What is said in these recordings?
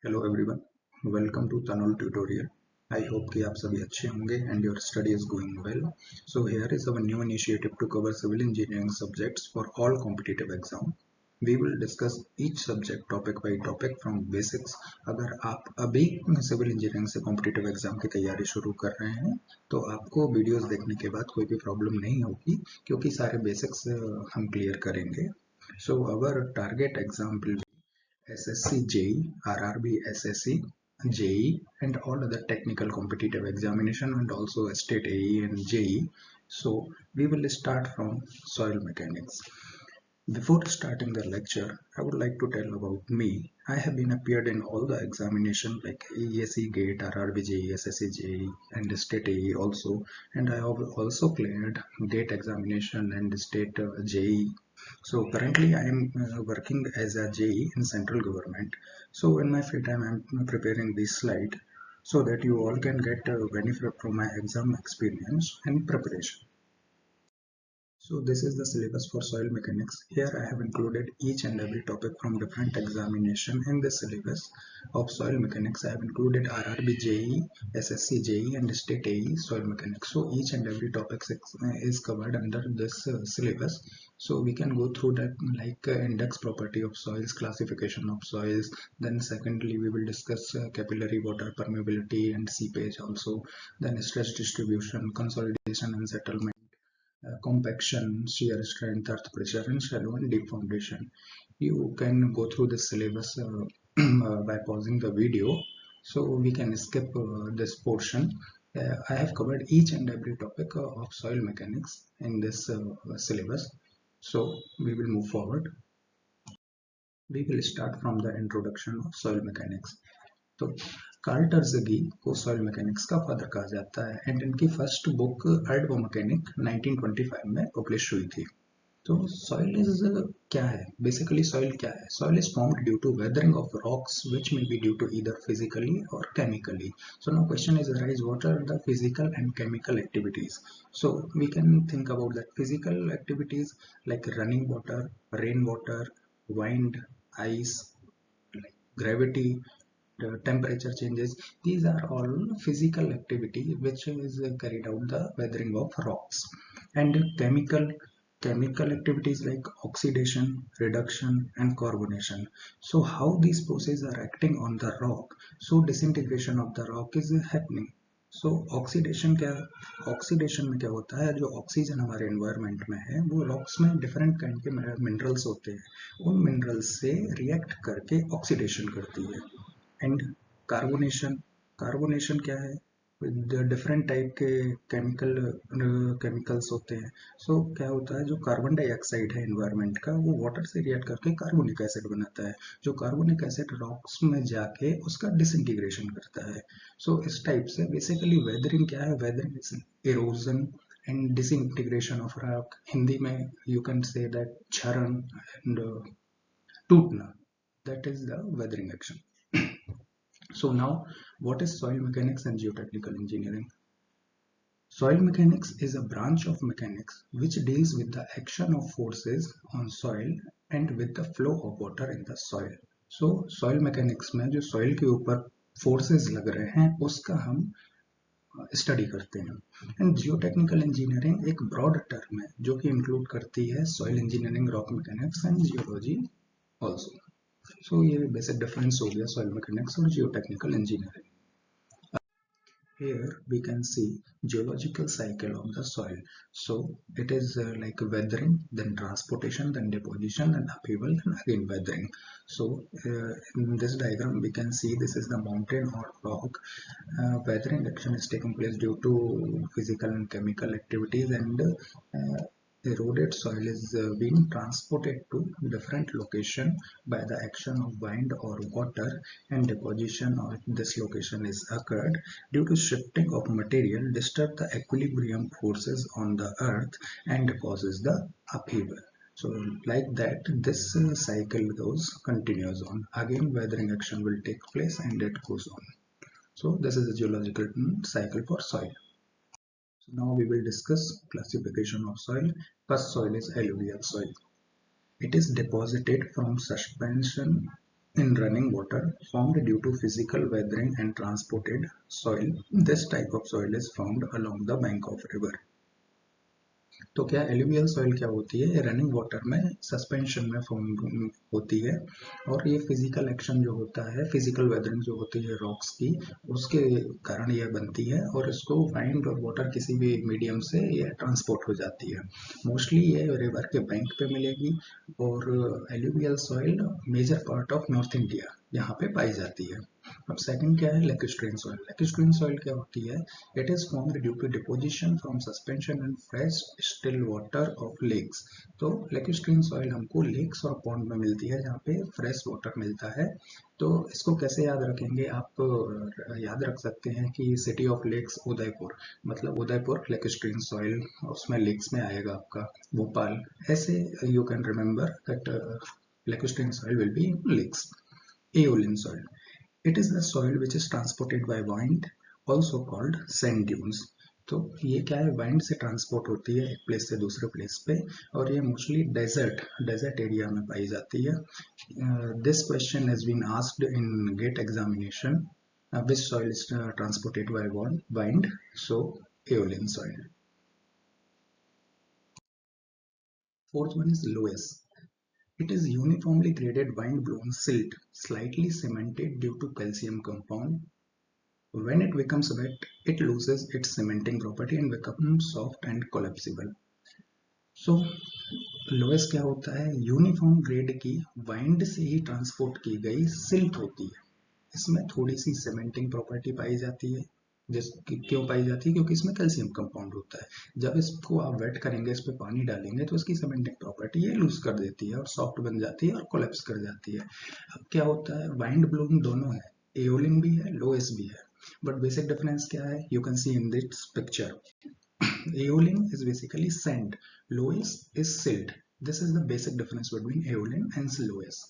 Hello everyone, welcome to Tanul tutorial. I hope कि आप सभी अच्छे होंगे and your study is going well. So here is our new initiative to cover civil engineering subjects for all competitive exam. We will discuss each subject topic by topic from basics. अगर आप अभी civil engineering से competitive exam की तैयारी शुरू कर रहे हैं तो आपको वीडियोस देखने के बाद कोई भी प्रॉब्लम नहीं होगी, क्योंकि सारे बेसिक्स हम क्लियर करेंगे। So our target exam will SSC, JEE, RRB, SSC, JEE, and all other technical competitive examination, and also state AE and JEE. So we will start from soil mechanics. Before starting the lecture, I would like to tell about me. I have been appeared in all the examination like ESE, GATE, RRB, JEE, SSC, JEE, and state AE also. And I have also cleared GATE examination and state JEE. So currently I am working as a JE in central government. So in my free time I am preparing this slide so that you all can get benefit from my exam experience and preparation. So this is the syllabus for soil mechanics. Here I have included each and every topic from different examination in the syllabus of soil mechanics. I have included RRB JE, SSC JE and state AE soil mechanics. So each and every topic is covered under this syllabus. So we can go through that, like index property of soils, classification of soils. Then secondly we will discuss capillary water permeability and seepage also. Then stress distribution, consolidation and settlement, compaction, shear strength, earth pressure, and shallow and deep foundation. You can go through the syllabus by pausing the video, so we can skip this portion. I have covered each and every topic of soil mechanics in this syllabus, so we will move forward. We will start from the introduction of soil mechanics. तो Karl टर्ज़गी को soil mechanics का father कहा जाता है and इनकी first book अर्थ व mechanic 1925 में publish हुई थी। तो सॉइल इज क्या है? बेसिकली सॉइल क्या है? Soil is formed due to weathering of rocks which may be due to either physically और chemically. So now question is arise, what are the physical and chemical activities? So we can think about that. Physical activities like running water, rain water, wind, ice, like gravity, temperature changes. These are all physical activity which is carried out the weathering of rocks. And chemical activities like oxidation, reduction and carbonation. So how these processes are acting on the rock? So disintegration of the rock is happening. So oxidation में क्या होता है, जो oxygen हमारे environment में है वो rocks में डिफरेंट काइंड के मिनरल्स होते हैं, उन मिनरल्स से रिएक्ट करके ऑक्सीडेशन करती है. एंड कार्बोनेशन क्या है? डिफरेंट टाइप के केमिकल्स होते हैं. सो क्या होता है, जो कार्बन डाइऑक्साइड है एनवायरनमेंट का, वो वाटर से रिएक्ट करके कार्बोनिक एसिड बनाता है. जो कार्बोनिक एसिड रॉक्स में जाके उसका डिसइंटीग्रेशन करता है. सो इस टाइप से बेसिकली वेदरिंग क्या है? Weathering is erosion and disintegration of rock. Hindi में यू कैन से दैट क्षरण एंड टूटना. That is the weathering action. So now, what is soil mechanics and geotechnical engineering? Soil mechanics is a branch of mechanics which deals with the action of forces on soil and with the flow of water in the soil. So soil mechanics में जो soil के ऊपर forces लग रहे हैं उसका हम study करते हैं. एंड जियोटेक्निकल इंजीनियरिंग एक ब्रॉड टर्म है जो कि इंक्लूड करती है soil engineering, rock mechanics and geology also. सो ये बेसिक डिफरेंस हो गया सॉइल मैकेनिक्स और geotechnical engineering. Here we can see geological cycle of the soil. So it is like weathering, then transportation, then deposition, then upheaval, then again weathering. So in this diagram we can see this is the mountain or rock. Weathering action is taking place due to physical and chemical activities, and eroded soil is being transported to different location by the action of wind or water, and deposition of this location is occurred due to shifting of material disturb the equilibrium forces on the earth and causes the upheaval. So like that this cycle continues on. Again weathering action will take place and it goes on. So this is the geological cycle for soil. So now we will discuss classification of soil. First soil is alluvial soil. It is deposited from suspension in running water formed due to physical weathering and transported soil. This type of soil is found along the bank of river. तो क्या alluvial soil क्या होती है? Running water में suspension में form होती है और ये फिजिकल एक्शन जो होता है, फिजिकल वेदरिंग जो होती है रॉक्स की, उसके कारण यह बनती है और इसको वाइंड और वाटर किसी भी मीडियम से ये ट्रांसपोर्ट हो जाती है। मोस्टली ये रिवर के बैंक पे मिलेगी और alluvial soil major part of north India यहाँ पे पाई जाती है। अब सेकंड क्या है? लेक्यूस्ट्रीन सॉइल। लेक्यूस्ट्रीन सॉइल क्या होती है? It is formed due to deposition from suspension and fresh still water of lakes. तो लेक्यूस्ट्रीन सॉइल हमको लेक्स और पॉन्ड में मिलती है जहाँ पे फ्रेश वाटर मिलता है। तो इसको कैसे याद रखेंगे आप? याद रख सकते हैं कि सिटी ऑफ लेक्स उदयपुर, मतलब उदयपुर लेक्यूस्ट्रीन सॉइल उसमें लेक्स में आएगा आपका भोपाल। ऐसे you can remember that lacustrine soil will be lakes. Aeolian soil, it is the soil which is transported by wind, also called sand dunes. तो ये क्या है? वाइंड से ट्रांसपोर्ट होती है एक प्लेस से दूसरे प्लेस पे और ये मोस्टली डेजर्ट एरिया में पाई जाती है। This question has been asked in GATE examination, which soil is transported by wind? So aeolian soil. Fourth one is loess. It is uniformly graded wind-blown silt, slightly cemented due to calcium compound. When it becomes wet, it loses its cementing property and becomes soft and collapsible. So, loess क्या होता है? Uniform grade की wind से ही transport की गई silt होती है। इसमें थोड़ी सी सीमेंटिंग प्रॉपर्टी पाई जाती है। क्यों पाई जाती है? क्योंकि इसमें कैल्शियम कंपाउंड होता है। जब इसको आप वेट करेंगे, इस पर पानी डालेंगे तो इसकी सीमेंटिंग प्रॉपर्टी ये लूज कर देती है और सॉफ्ट बन जाती है और कोलैप्स कर जाती है। अब क्या होता है? वाइंड ब्लोइंग दोनों है, एओलिन भी है, लोएस भी है, बट बेसिक डिफरेंस क्या है? You can see in this picture. Aeolian is basically sand, loess is silt. This is the basic difference between aeolian and loess.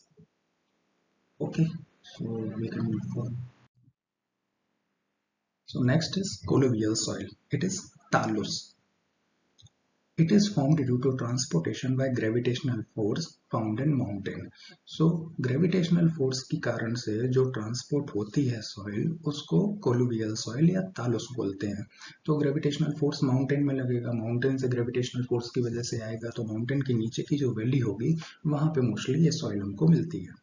Okay, so we can move on. So next is colloidal soil. It is talus. It is formed due to transportation by gravitational force found in mountain. So gravitational force की कारण से जो transport होती है soil, उसको कोलुवियल soil या तालुस बोलते हैं। तो ग्रेविटेशनल फोर्स माउंटेन में लगेगा, माउंटेन से ग्रेविटेशनल फोर्स की वजह से आएगा, तो माउंटेन के नीचे की जो वैली होगी वहां पे मोस्टली ये सॉइल हमको मिलती है।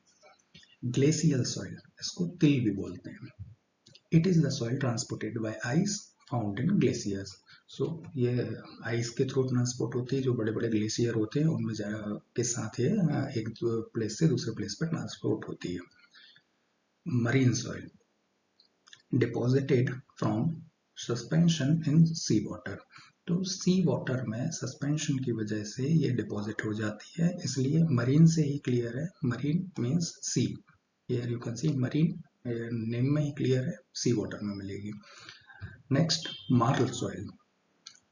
ग्लेशियल सॉइल, इसको तिल भी बोलते हैं। It is the soil transported by ice found in glaciers. So ये आइस के थ्रू ट्रांसपोर्ट होती है, जो बड़े बड़े ग्लेशियर होते हैं उनमें के साथ ये एक प्लेस से दूसरे प्लेस पर ट्रांसपोर्ट होती है। Marine soil, deposited from suspension in sea water. तो सी वाटर में सस्पेंशन की वजह से ये डिपॉजिट हो जाती है, इसलिए मरीन से ही क्लियर है। Marine means sea, here you can see marine, name में ही क्लियर है, सी वाटर में मिलेगी। Next, marl soil.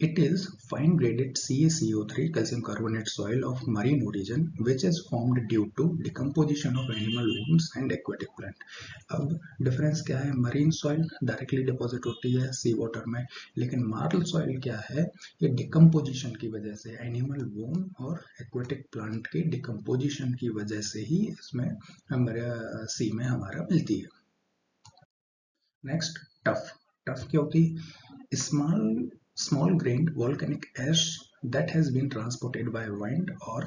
It is fine graded CaCO3 calcium carbonate soil of marine origin which is formed due to decomposition of animal wounds and aquatic plant. अब difference क्या है? Marine soil directly deposit होती है sea water में, लेकिन Morley soil क्या है? ये डिकम्पोजिशन की वजह से, एनिमल वोन और एक्वेटिक प्लांट की डिकम्पोजिशन की वजह से ही इसमें हमारे सी में हमारा मिलती है। Next, tough. टफ क्या होती? Small grained volcanic ash that has been transported by wind or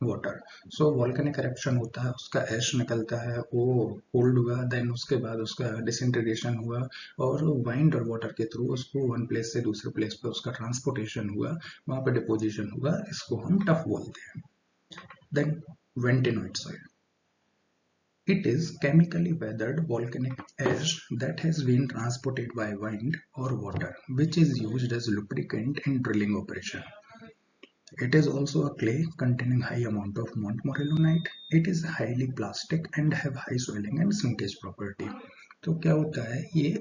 water. So volcanic eruption होता है, उसका एश निकलता है, वो कोल्ड हुआ, देन उसके बाद उसका डिसइंटीग्रेशन हुआ और वाइंड और वाटर के थ्रू उसको वन प्लेस से दूसरे प्लेस पे उसका ट्रांसपोर्टेशन हुआ, वहां पे डिपोजिशन हुआ, इसको हम टफ बोलते हैं। Then bentonite soil. It is chemically weathered volcanic ash that has been transported by wind or water, which is used as lubricant in drilling operation. It is also a clay containing high amount of montmorillonite. It is highly plastic and have high swelling and shrinkage property. तो क्या होता है? ये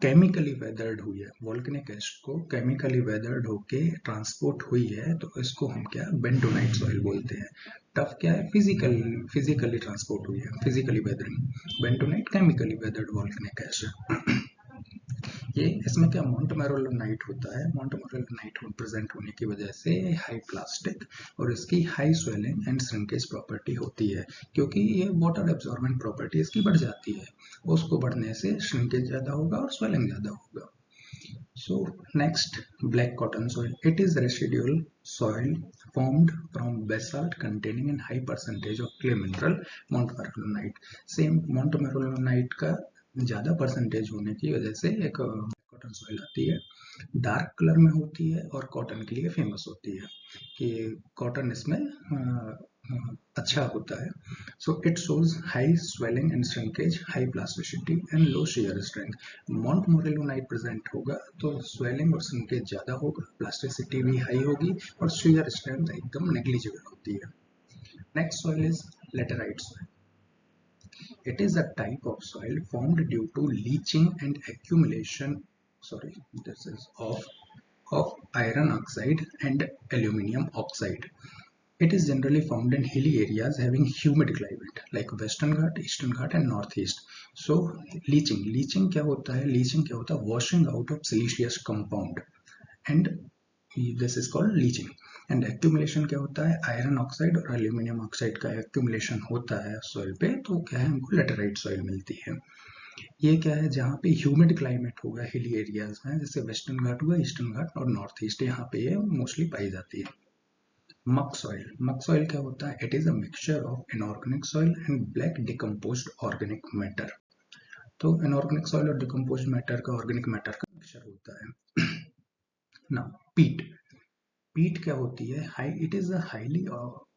chemically weathered हुई है, volcanic एश को chemically weathered होके transport हुई है, तो इसको हम क्या बेंटोनाइट सॉइल बोलते हैं। टफ क्या है? फिजिकली ट्रांसपोर्ट हुई है, physically weathering. Bentonite chemically weathered volcanic ash है। ये इसमें क्या मोंटमेरोलानाइट होता है, मोंटमेरोलानाइट प्रेजेंट होने की वजह से हाई प्लास्टिक और इसकी high swelling and shrinkage property होती है, क्योंकि ये वाटर एब्जॉर्बेंट प्रॉपर्टी इसकी बढ़ जाती है, उसको बढ़ने से श्रिंकेज ज़्यादा होगा और स्वेलिंग ज़्यादा होगा। So next, black cotton soil. It is residual soil formed from basalt containing a high percentage of clay mineral montmorillonite. Same montmorillonite का ज़्यादा परसेंटेज होने की वजह से एक कॉटन सॉइल आती है, डार्क कलर में होती है और कॉटन के लिए फेमस होती है कि कॉटन इसमें अच्छा होता है. So it shows high swelling and shrinkage, high plasticity and low shear strength. Montmorillonite present होगा तो स्वेलिंग और श्रिंकेज ज़्यादा होगा, प्लास्टिसिटी भी हाई होगी और shear strength एकदम नेग्लिजिबल होती है. Next soil is laterite soil. It is a type of soil formed due to leaching and accumulation. Sorry, this is of iron oxide and aluminium oxide. It is generally found in hilly areas having humid climate like Western Ghat, Eastern Ghat and Northeast. So leaching क्या होता है? Leaching क्या होता है? Washing out of siliceous compound, and this is called leaching. And accumulation क्या होता है? Iron oxide और aluminium oxide का accumulation होता है soil पे, तो क्या है, हमको laterite soil मिलती है. ये क्या है? जहाँ पे ह्यूमिड क्लाइमेट होगा हिली एरियाज में, जैसे वेस्टर्न घाट हुआ, ईस्टर्न घाट और नॉर्थ ईस्ट, यहाँ पे ये मोस्टली पाई जाती है. मक सॉइल क्या होता है? It is a mixture of inorganic soil and black decomposed organic matter. तो इनऑर्गेनिक सॉइल और डिकम्पोज्ड मैटर का, ऑर्गेनिक मैटर का मिक्सचर होता है. नाउ पीट क्या होती है? It is a highly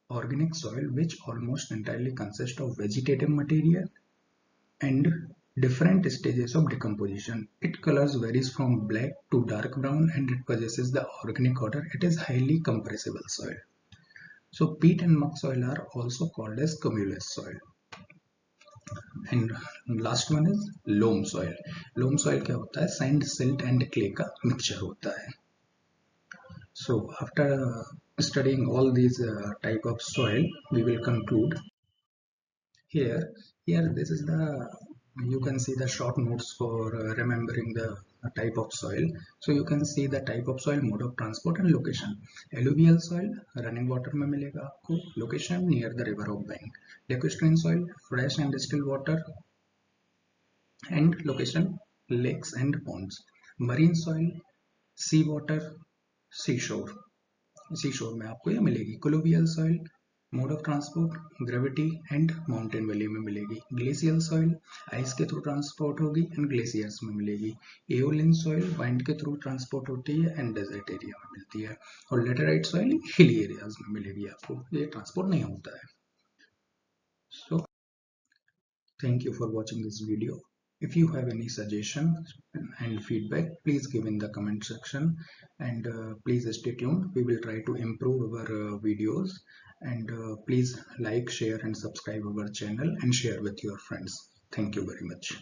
organic soil which almost entirely consists of vegetative material and different stages of decomposition. Its colors varies from black to dark brown and it possesses the organic order. It is highly compressible soil. So peat and muck soil are also called as cumulus soil. And last one is loam soil. Loam soil क्या होता है? Sand, silt and clay का mixture होता है. So after studying all these type of soil, we will conclude. Here this is the, you can see the short notes for remembering the type of soil. So you can see the type of soil, mode of transport and location. Alluvial soil running water में मिलेगा आपको, location near the river of bank. Lacustrine soil fresh and still water and location lakes and ponds. Marine soil sea water, seashore में आपको ये मिलेगी. Collovial soil mode of transport gravity and mountain valley में मिलेगी. Glacial soil ice के through transport होगी and glaciers में मिलेगी. एओलिन सॉइल वाइंड के थ्रू ट्रांसपोर्ट होती है एंड डेजर्ट एरिया में मिलती है. और लेटेराइट सॉइल हिली एरियाज में मिलेगी आपको, ये ट्रांसपोर्ट नहीं होता है. So thank you for watching this video. If you have any suggestion and feedback, please give in the comment section, and please stay tuned. We will try to improve our videos, and please like, share and subscribe our channel and share with your friends. Thank you very much.